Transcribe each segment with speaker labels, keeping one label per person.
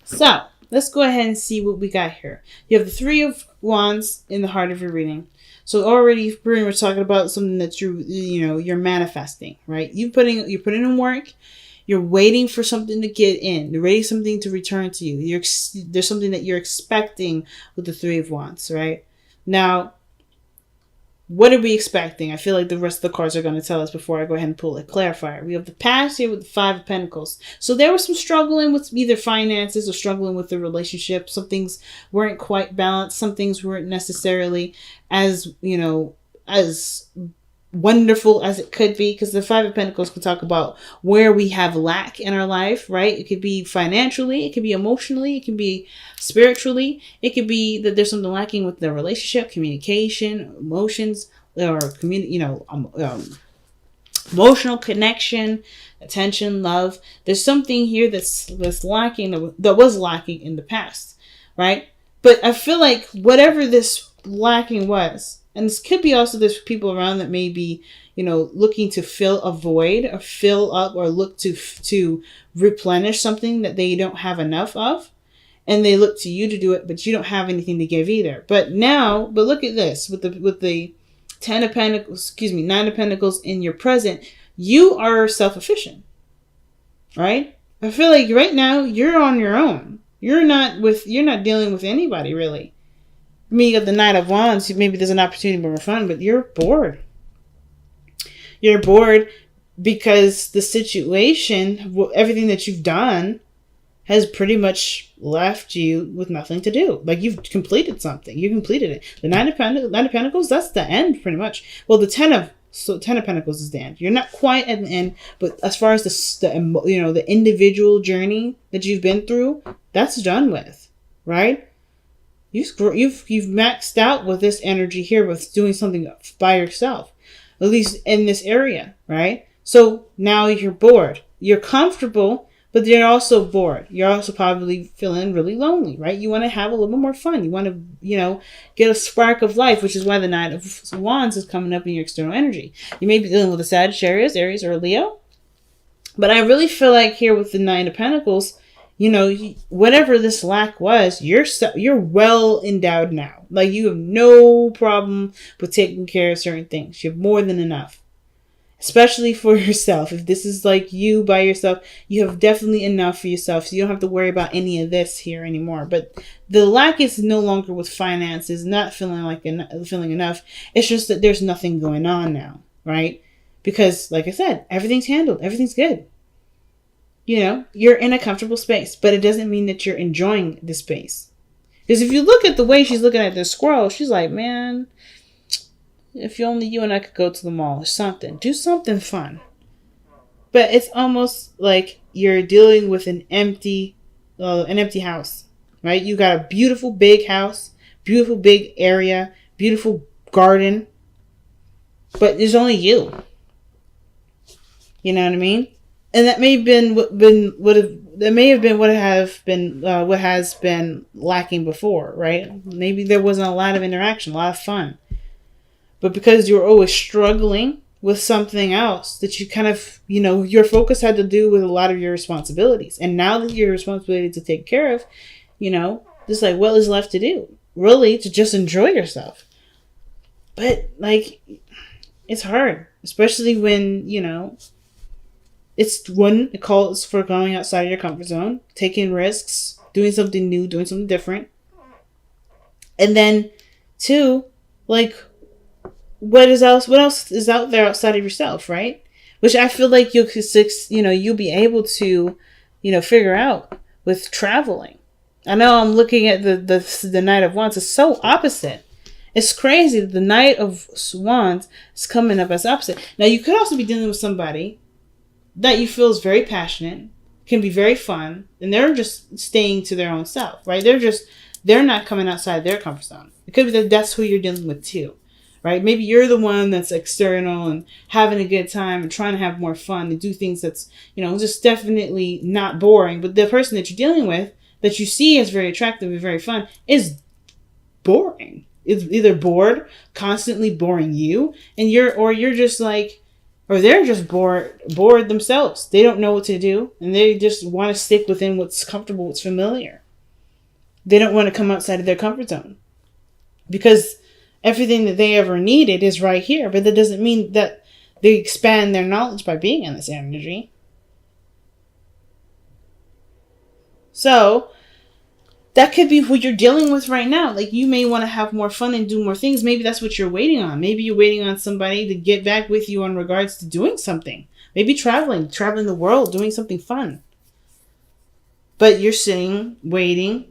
Speaker 1: So let's go ahead and see what we got here. You have the Three of Wands in the heart of your reading. So already pretty much talking about something that you're manifesting, right? You're putting in work. You're waiting for something to get in. You're waiting something to return to you. There's something that you're expecting with the Three of Wands, right? Now, what are we expecting? I feel like the rest of the cards are going to tell us before I go ahead and pull a clarifier. We have the past here with the Five of Pentacles. So there was some struggling with either finances or struggling with the relationship. Some things weren't quite balanced. Some things weren't necessarily as, as wonderful as it could be, because the Five of Pentacles can talk about where we have lack in our life, right? It could be financially, it could be emotionally, it can be spiritually, it could be that there's something lacking with the relationship, communication, emotions, or emotional connection, attention, love. There's something here that's lacking, that was lacking in the past, right? But I feel like whatever this lacking was, and this could be also there's people around that may be, looking to fill a void or fill up or look to replenish something that they don't have enough of. And they look to you to do it, but you don't have anything to give either. But look at this with the Nine of Pentacles in your present, you are self-efficient, right? I feel like right now you're on your own. You're not dealing with anybody really. I mean, you got the Knight of Wands. Maybe there's an opportunity for more fun, but you're bored. You're bored because the situation, everything that you've done, has pretty much left you with nothing to do. Like you've completed something. You completed it. The Nine of Pentacles, that's the end pretty much. Well, the Ten of Pentacles is the end. You're not quite at the end, but as far as the individual journey that you've been through, that's done with, right? You've maxed out with this energy here with doing something by yourself, at least in this area, right? So now you're bored. You're comfortable, but you're also bored. You're also probably feeling really lonely, right? You want to have a little bit more fun. You want to, get a spark of life, which is why the Nine of Wands is coming up in your external energy. You may be dealing with a Sagittarius, Aries, or a Leo. But I really feel like here with the Nine of Pentacles, whatever this lack was, you're well endowed now. Like you have no problem with taking care of certain things. You have more than enough, especially for yourself. If this is like you by yourself, you have definitely enough for yourself. So you don't have to worry about any of this here anymore. But the lack is no longer with finances, not feeling enough. It's just that there's nothing going on now, right? Because like I said, everything's handled. Everything's good. You're in a comfortable space, but it doesn't mean that you're enjoying the space. Because if you look at the way she's looking at this squirrel, she's like, man, if only you and I could go to the mall or something. Do something fun. But it's almost like you're dealing with an empty house, right? You got a beautiful big house, beautiful big area, beautiful garden, but there's only you. You know what I mean? And that may have been what has been lacking before, right? Maybe there wasn't a lot of interaction, a lot of fun. But because you were always struggling with something else that you kind of, your focus had to do with a lot of your responsibilities. And now that your responsibility to take care of, just like what is left to do? Really, to just enjoy yourself. But like, it's hard, especially when, it calls for going outside of your comfort zone, taking risks, doing something new, doing something different. And then, two, like, what else is out there outside of yourself, right? Which I feel like you'll be able to, figure out with traveling. I know I'm looking at the Knight of Wands. It's so opposite. It's crazy that the Knight of Wands is coming up as opposite. Now, you could also be dealing with somebody that you feel is very passionate, can be very fun, and they're just staying to their own self, right? They're not coming outside their comfort zone. It could be that that's who you're dealing with too, right? Maybe you're the one that's external and having a good time and trying to have more fun and do things that's, just definitely not boring. But the person that you're dealing with, that you see as very attractive and very fun, is boring. It's either bored, constantly boring you, and you're just like, or they're just bored themselves. They don't know what to do, and they just want to stick within what's comfortable, what's familiar. They don't want to come outside of their comfort zone because everything that they ever needed is right here. But that doesn't mean that they expand their knowledge by being in this energy. So that could be who you're dealing with right now. Like, you may want to have more fun and do more things. Maybe that's what you're waiting on. Maybe you're waiting on somebody to get back with you on regards to doing something. Maybe traveling the world, doing something fun. But you're sitting, waiting,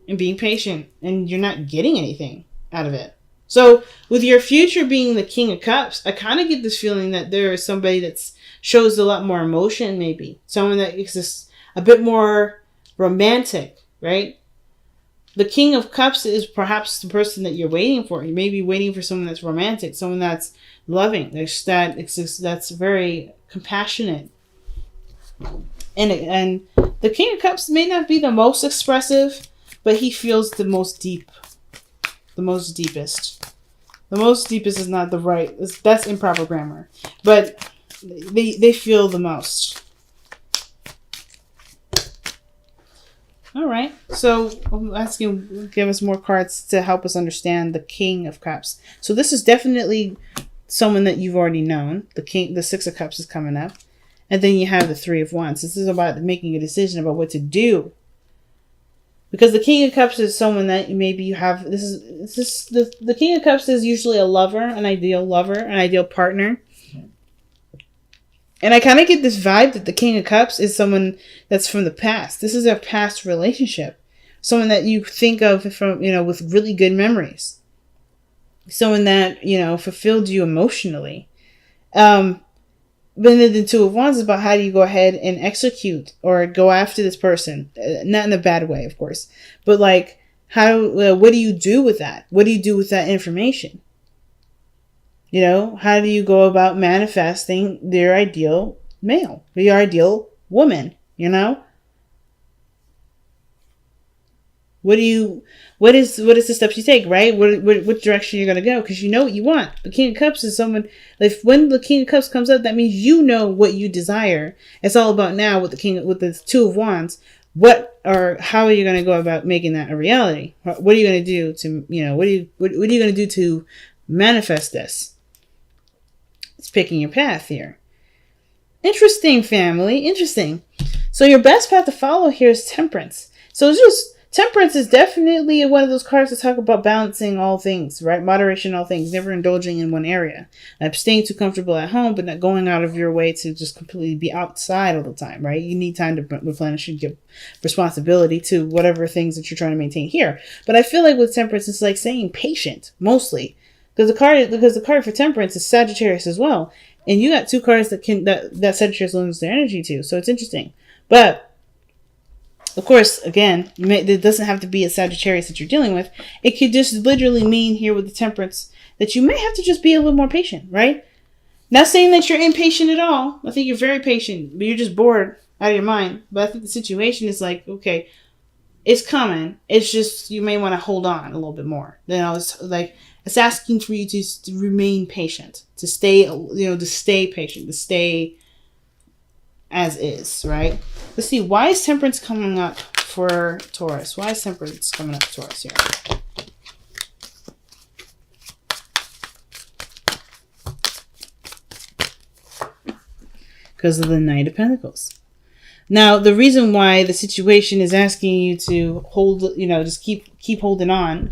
Speaker 1: and being patient, and you're not getting anything out of it. So with your future being the King of Cups, I kind of get this feeling that there is somebody that shows a lot more emotion, maybe. Someone that is just a bit more romantic, right? The King of Cups is perhaps the person that you're waiting for. You may be waiting for someone that's romantic, someone that's loving, that's very compassionate. And the King of Cups may not be the most expressive, but he feels the most deep, the most deepest. The most deepest is not the right. That's improper grammar, but they feel the most. All right, so I'm asking, give us more cards to help us understand the King of Cups. So this is definitely someone that you've already known. The Six of Cups is coming up, and then you have the Three of Wands. This is about making a decision about what to do, because the King of Cups is someone that maybe you have. The King of Cups is usually a lover, an ideal partner. And I kind of get this vibe that the King of Cups is someone that's from the past. This is a past relationship. Someone that you think of from, with really good memories. Someone that, fulfilled you emotionally. But then the Two of Wands is about how do you go ahead and execute or go after this person. Not in a bad way, of course. But like, what do you do with that? What do you do with that information? How do you go about manifesting their ideal male, your ideal woman, What is the steps you take, right? What direction you're going to go? Because you know what you want. The King of Cups is someone, when the King of Cups comes up, that means you know what you desire. It's all about now with the Two of Wands. How are you going to go about making that a reality? What are you going to do to, what are you going to do to manifest this? It's picking your path here. Interesting, family. Interesting. So your best path to follow here is Temperance. So Temperance is definitely one of those cards that talk about balancing all things, right? Moderation in all things, never indulging in one area. Staying too comfortable at home, but not going out of your way to just completely be outside all the time, right? You need time to replenish and give responsibility to whatever things that you're trying to maintain here. But I feel like with Temperance, it's like saying patient, mostly. Because the card for Temperance is Sagittarius as well. And you got two cards that Sagittarius lends their energy to. So it's interesting. But of course, again, it doesn't have to be a Sagittarius that you're dealing with. It could just literally mean here with the Temperance that you may have to just be a little more patient, right? Not saying that you're impatient at all. I think you're very patient, but you're just bored out of your mind. But I think the situation is like, okay, it's coming. It's just you may want to hold on a little bit more. It's asking for you to remain patient, to stay patient, to stay as is, right? Let's see, why is Temperance coming up for Taurus? Why is Temperance coming up for Taurus here? Because of the Knight of Pentacles. Now, the reason why the situation is asking you to hold, just keep holding on,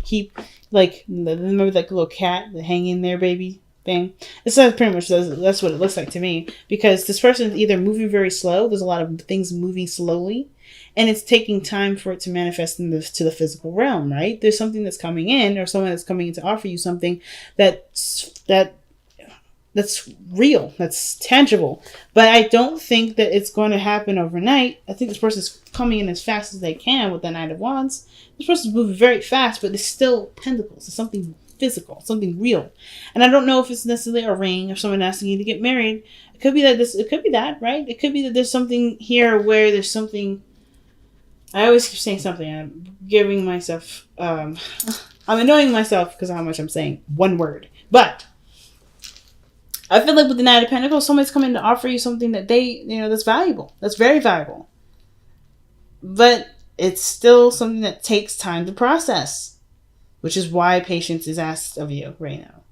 Speaker 1: remember that little cat, the hang in there, baby thing? It's pretty much that's what it looks like to me, because this person is either moving very slow. There's a lot of things moving slowly, and it's taking time for it to manifest to the physical realm, right? There's something that's coming in, or someone that's coming in to offer you something that's real, that's tangible. But I don't think that it's going to happen overnight. I think this person's coming in as fast as they can with the Knight of Wands. This person's moving very fast, but it's still pentacles. It's something physical, something real. And I don't know if it's necessarily a ring or someone asking you to get married. It could be that, right? It could be that there's something here where there's something. I always keep saying something. I'm giving myself, I'm annoying myself because of how much I'm saying one word. But I feel like with the Knight of Pentacles, somebody's coming to offer you something that that's valuable. That's very valuable. But it's still something that takes time to process, which is why patience is asked of you right now.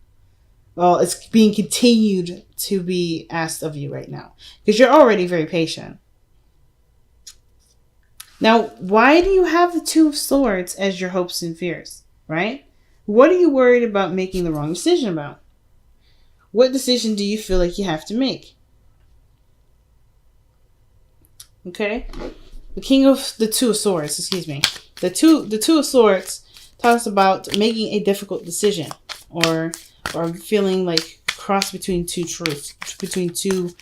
Speaker 1: Well, it's being continued to be asked of you right now because you're already very patient. Now, why do you have the Two of Swords as your hopes and fears, right? What are you worried about making the wrong decision about? What decision do you feel like you have to make? Okay? The Two of Swords, excuse me. The two of Swords talks about making a difficult decision or feeling like crossed between two truths, between two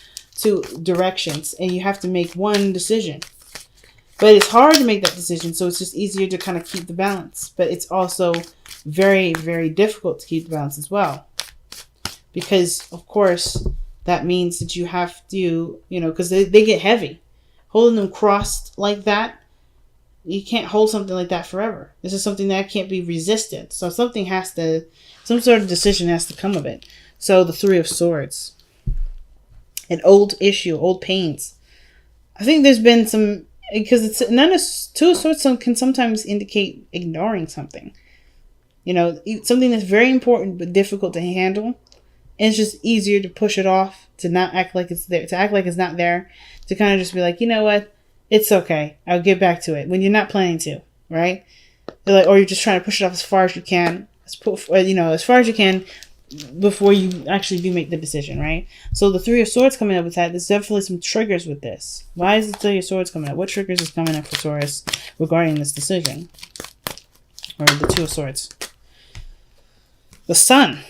Speaker 1: directions, and you have to make one decision. But it's hard to make that decision, so it's just easier to kind of keep the balance. But it's also very, very difficult to keep the balance as well. Because, of course, that means that you have to, because they get heavy. Holding them crossed like that, you can't hold something like that forever. This is something that can't be resisted. So some sort of decision has to come of it. So the Three of Swords. An old issue, old pains. I think there's been some, because Two of Swords can sometimes indicate ignoring something. Something that's very important but difficult to handle. And it's just easier to push it off, to not act like it's there, to act like it's not there, to kind of just be like, you know what, it's okay, I'll get back to it, when you're not planning to, right? Or you're just trying to push it off as far as you can, as far as you can before you actually do make the decision, right? So the Three of Swords coming up with that, there's definitely some triggers with this. Why is the Three of Swords coming up? What triggers is coming up for Taurus regarding this decision? Or the Two of Swords. The Sun.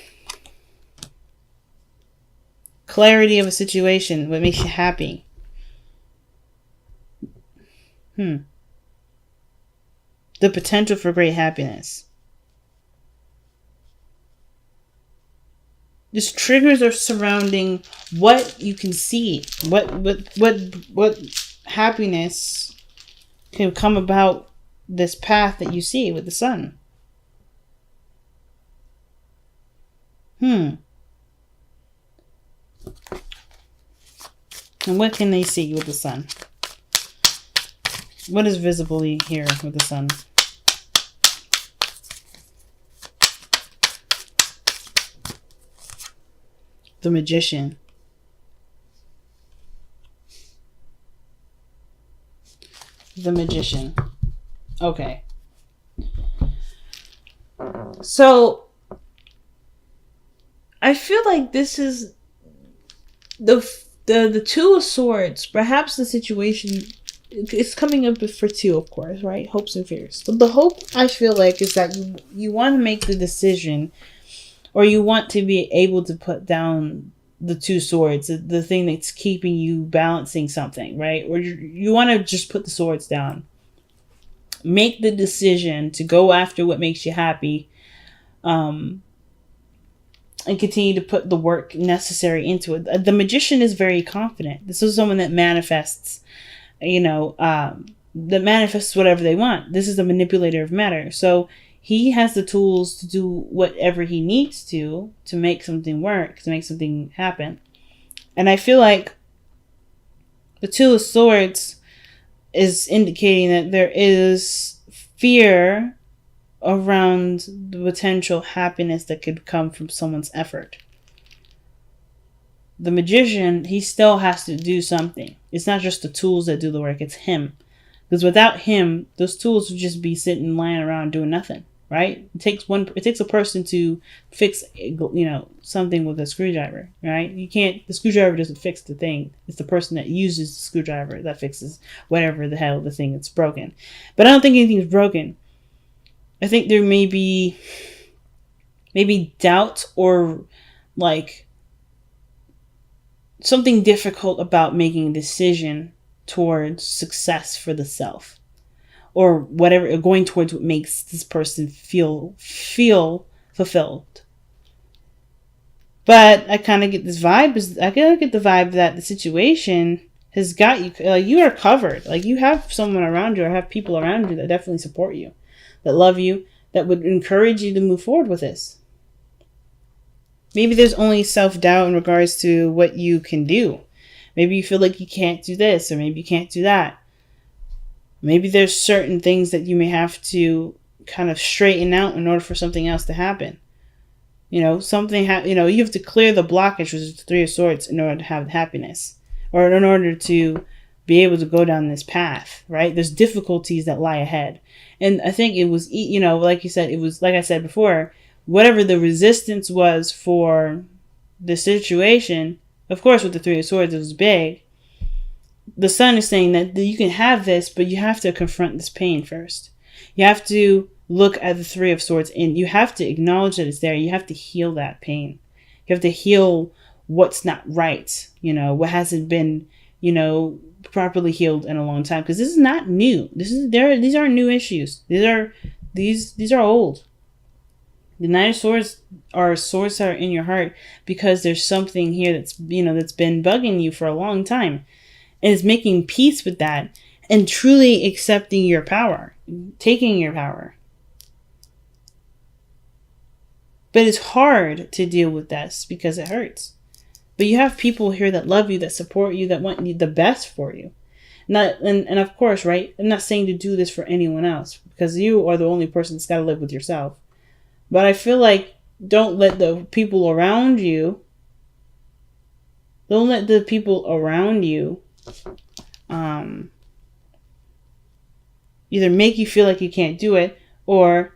Speaker 1: Clarity of a situation, what makes you happy. The potential for great happiness. Just triggers are surrounding what you can see. What happiness can come about this path that you see with the Sun. And what can they see with the Sun? What is visibly here with the Sun? The Magician. The Magician. Okay. So, I feel like this is the Two of Swords. Perhaps the situation is coming up for two, of course, right? Hopes and fears. So the hope, I feel like, is that you want to make the decision, or you want to be able to put down the Two Swords, the thing that's keeping you balancing something, right? Or you want to just put the swords down. Make the decision to go after what makes you happy, and continue to put the work necessary into it. The Magician is very confident. This is someone that manifests, that manifests whatever they want. This is the manipulator of matter. So he has the tools to do whatever he needs to make something work, to make something happen. And I feel like the Two of Swords is indicating that there is fear around the potential happiness that could come from someone's effort. The Magician, he still has to do something. It's not just the tools that do the work, it's him. Because without him, those tools would just be sitting, lying around doing nothing, right? It takes a person to fix, something with a screwdriver, right? The screwdriver doesn't fix the thing. It's the person that uses the screwdriver that fixes whatever the hell the thing that's broken. But I don't think anything's broken. I think there may be doubt or something difficult about making a decision towards success for the self, or whatever, or going towards what makes this person feel fulfilled. But I kind of get this vibe. I get the vibe that the situation has got you. You are covered. You have someone around you, or have people around you that definitely support you, that love you, that would encourage you to move forward with this. Maybe there's only self-doubt in regards to what you can do. Maybe you feel like you can't do this, or maybe you can't do that. Maybe there's certain things that you may have to kind of straighten out in order for something else to happen. You know, you have to clear the blockage, which is the Three of Swords, in order to have happiness, or in order to be able to go down this path, right? There's difficulties that lie ahead. And I think it was, like you said, it was, like I said before, whatever the resistance was for the situation, of course, with the Three of Swords, it was big. The Sun is saying that you can have this, but you have to confront this pain first. You have to look at the Three of Swords, and you have to acknowledge that it's there. You have to heal that pain. You have to heal what's not right, what hasn't been, properly healed in a long time, because this is not new. These aren't new issues. These are old. The Nine of Swords are swords that are in your heart because there's something here that's been bugging you for a long time, and it's making peace with that and truly accepting your power, taking your power. But it's hard to deal with this because it hurts. But you have people here that love you, that support you, that want the best for you. And of course, right? I'm not saying to do this for anyone else, because you are the only person that's got to live with yourself. But I feel like don't let the people around you either make you feel like you can't do it, or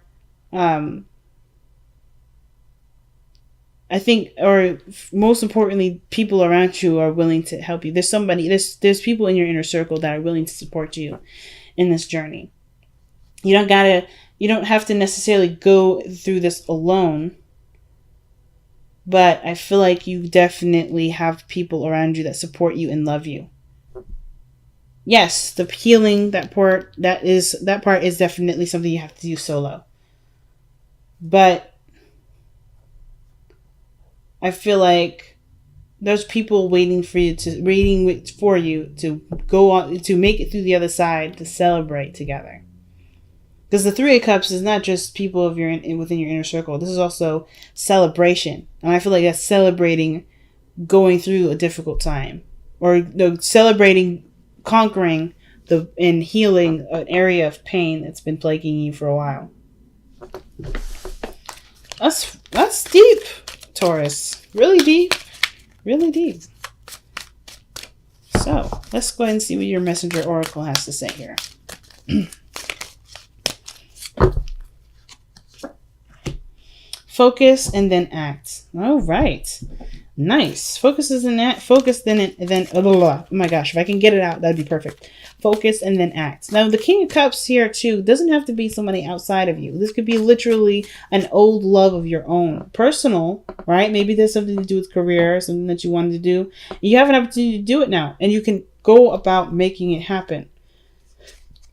Speaker 1: I think, or most importantly, people around you are willing to help you. There's people in your inner circle that are willing to support you in this journey. You don't have to necessarily go through this alone, but I feel like you definitely have people around you that support you and love you. Yes, the healing, that part is definitely something you have to do solo. But I feel like there's people waiting for you to go on, to make it through the other side, to celebrate together. Because the Three of Cups is not just people within your inner circle. This is also celebration, and I feel like that's celebrating going through a difficult time, or celebrating conquering and healing an area of pain that's been plaguing you for a while. That's deep, Taurus. Really deep. Really deep. So, let's go ahead and see what your messenger oracle has to say here. Focus and then act. All right. Nice. Focus, then oh my gosh, if I can get it out, that'd be perfect. Focus and then act. Now, the King of Cups here too doesn't have to be somebody outside of you. This could be literally an old love of your own, personal, right? Maybe there's something to do with career, something that you wanted to do. You have an opportunity to do it now, and you can go about making it happen.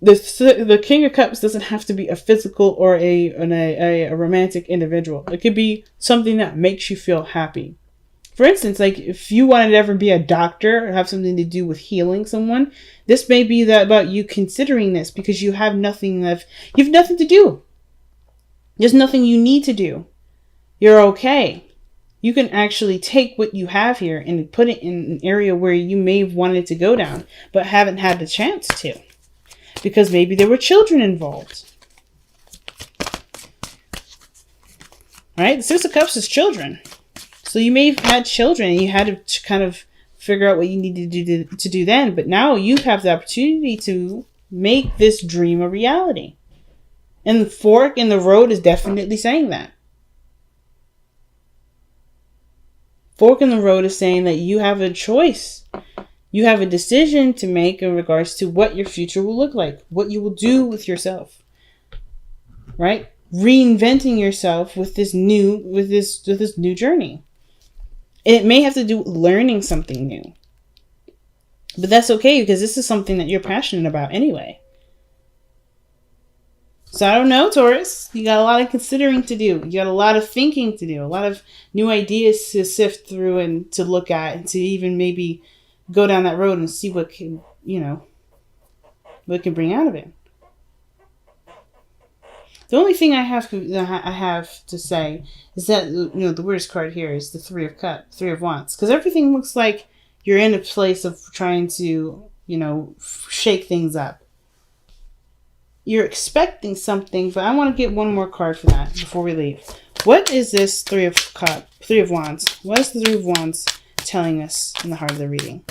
Speaker 1: The King of Cups doesn't have to be a physical or a romantic individual. It could be something that makes you feel happy. For instance, like if you wanted to ever be a doctor or have something to do with healing someone, this may be about you considering this because you have nothing to do. There's nothing you need to do. You're okay. You can actually take what you have here and put it in an area where you may have wanted to go down, but haven't had the chance to. Because maybe there were children involved. Right? The Six of Cups is children. So you may have had children and you had to kind of figure out what you needed to do then. But now you have the opportunity to make this dream a reality. And the fork in the road is definitely saying that. Fork in the road is saying that you have a choice. You have a decision to make in regards to what your future will look like, what you will do with yourself, right? Reinventing yourself with this new journey. It may have to do with learning something new, but that's okay because this is something that you're passionate about anyway. So I don't know, Taurus. You got a lot of considering to do. You got a lot of thinking to do. A lot of new ideas to sift through and to look at, and to even maybe go down that road and see what can bring out of it. The only thing I have to say is that the weirdest card here is the Three of Wands, because everything looks like you're in a place of trying to shake things up. You're expecting something, but I want to get one more card for that before we leave. What is this Three of Wands? What is the Three of Wands telling us in the heart of the reading?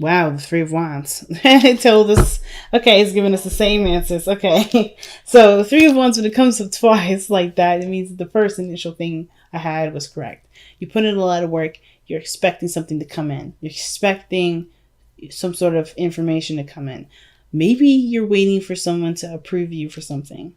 Speaker 1: Wow, the Three of Wands. It told us, okay, it's giving us the same answers. Okay. So the Three of Wands, when it comes up twice like that, it means that the first initial thing I had was correct. You put in a lot of work. You're expecting something to come in. You're expecting some sort of information to come in. Maybe you're waiting for someone to approve you for something.